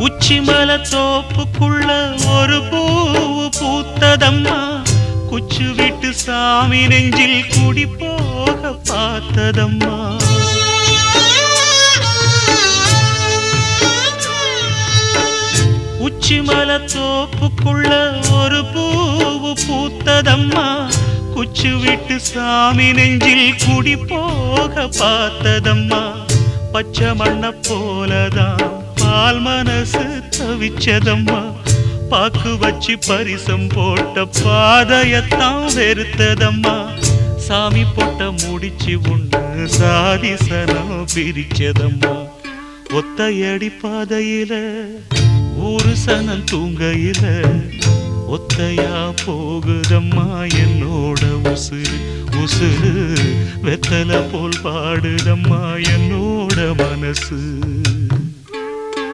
உச்சிமல தோப்புக்குள்ள ஒரு பூவு பூத்ததம்மா, குச்சு விட்டு சாமி நெஞ்சில் குடி போக பார்த்ததம்மா. உச்சிமல தோப்புக்குள்ள ஒரு பூவு பூத்ததம்மா, குச்சு விட்டு சாமி நெஞ்சில் குடி போக பார்த்ததம்மா. பச்சை மண்ண போலதான் பால் மனசு தவிச்சதம்மா, பாக்கு வச்சு பரிசம் போட்ட பாதையத்தான் வெறுத்ததம்மா. சாமி போட்ட முடிச்சு உண்டு சாதிசனம் பிரிச்சதம்மா. ஒத்தையடி பாதையில ஊரு சனம் தூங்கையில ஒத்தையா போகுதம்மா என்னோட உசுறு. உசுறு வெத்தல போல் பாடுதம்மா என்னோட மனசு.